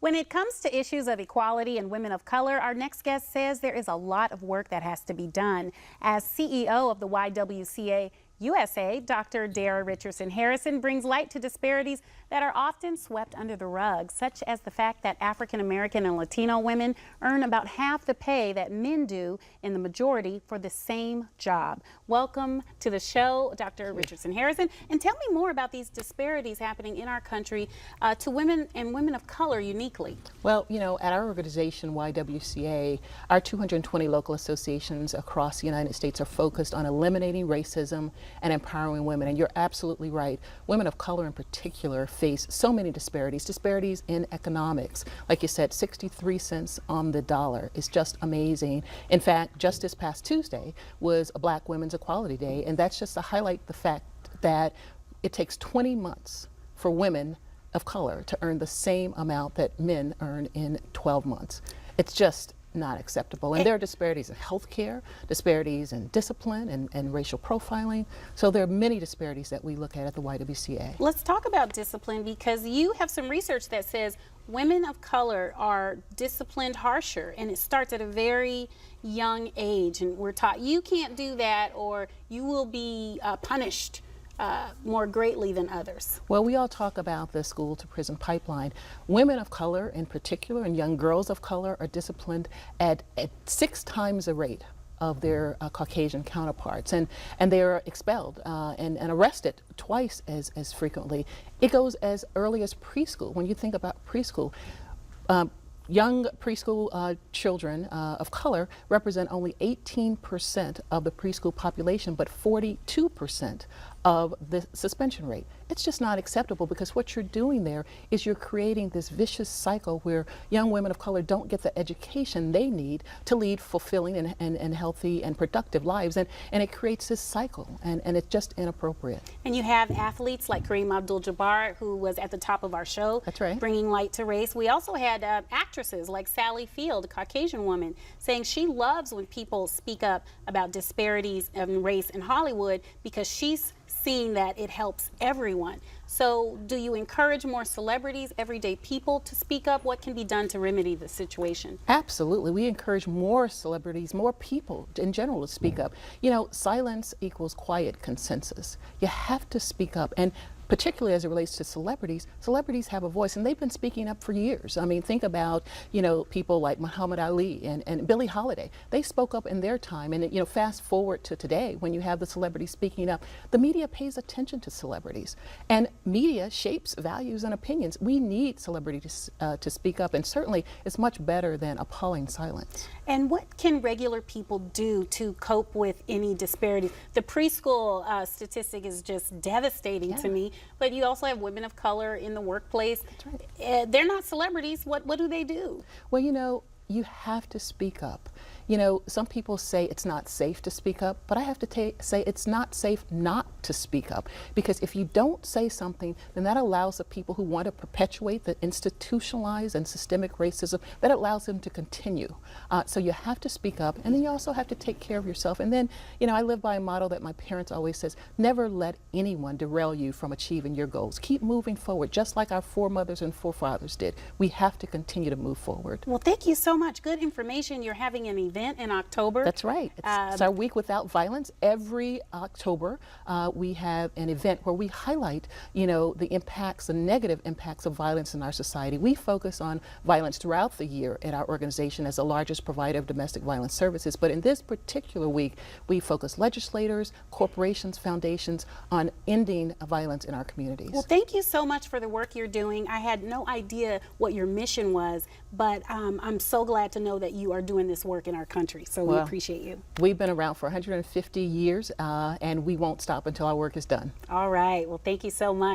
When it comes to issues of equality and women of color, our next guest says there is a lot of work that has to be done. As CEO of the YWCA USA, Dr. Dara Richardson-Heron brings light to disparities that are often swept under the rug, such as the fact that African American and Latino women earn about half the pay that men do in the majority for the same job. Welcome to the show, Dr. Richardson-Heron, and tell me more about these disparities happening in our country to women and women of color uniquely. Well, you know, at our organization, YWCA, our 220 local associations across the United States are focused on eliminating racism and empowering women. And you're absolutely right. Women of color in particular face so many disparities in economics. Like you said, 63 cents on the dollar is just amazing. In fact, just this past Tuesday was a Black Women's Equality Day, and that's just to highlight the fact that it takes 20 months for women of color to earn the same amount that men earn in 12 months. It's just not acceptable. And there are disparities in healthcare, disparities in discipline and racial profiling. So there are many disparities that we look at the YWCA. Let's talk about discipline, because you have some research that says women of color are disciplined harsher, and it starts at a very young age. And we're taught you can't do that or you will be punished more greatly than others. Well, we all talk about the school to prison pipeline. Women of color in particular and young girls of color are disciplined at 6 times the rate of their Caucasian counterparts, and they are expelled and arrested twice as frequently. It goes as early as preschool. When you think about preschool, young preschool children of color represent only 18% of the preschool population, but 42% of the suspension rate. It's just not acceptable, because what you're doing there is you're creating this vicious cycle where young women of color don't get the education they need to lead fulfilling and healthy and productive lives, and it creates this cycle, and it's just inappropriate. And you have athletes like Kareem Abdul-Jabbar, who was at the top of our show. That's right. Bringing light to race. We also had actresses like Sally Field, a Caucasian woman, saying she loves when people speak up about disparities in race in Hollywood, because she's seeing that it helps everyone. So do you encourage more celebrities, everyday people, to speak up? What can be done to remedy the situation? Absolutely. We encourage more celebrities, more people in general to speak up. You know, silence equals quiet consensus. You have to speak up. And particularly as it relates to celebrities, celebrities have a voice, and they've been speaking up for years. I mean, think about, you know, people like Muhammad Ali and Billie Holiday. They spoke up in their time, and, you know, fast forward to today when you have the celebrities speaking up. The media pays attention to celebrities, and media shapes values and opinions. We need celebrities to speak up, and certainly it's much better than appalling silence. And what can regular people do to cope with any disparities? The preschool statistic is just devastating to me. But you also have women of color in the workplace. That's right. They're not celebrities. What do they do? Well, you know, you have to speak up. You know, some people say it's not safe to speak up, but I have to say it's not safe not to speak up, because if you don't say something, then that allows the people who want to perpetuate the institutionalized and systemic racism, that allows them to continue. So you have to speak up, and then you also have to take care of yourself. And then, you know, I live by a motto that my parents always says: never let anyone derail you from achieving your goals. Keep moving forward, just like our foremothers and forefathers did. We have to continue to move forward. Well, thank you so much. Good information. You're having an event in October. That's right. It's our week without violence. Every October we have an event where we highlight, you know, the impacts, the negative impacts of violence in our society. We focus on violence throughout the year at our organization as the largest provider of domestic violence services, but in this particular week we focus legislators, corporations, foundations on ending violence in our communities. Well, thank you so much for the work you're doing. I had no idea what your mission was, but I'm so glad to know that you are doing this work in our country, so we appreciate you. We've been around for 150 years, and we won't stop until our work is done. All right. Well, thank you so much.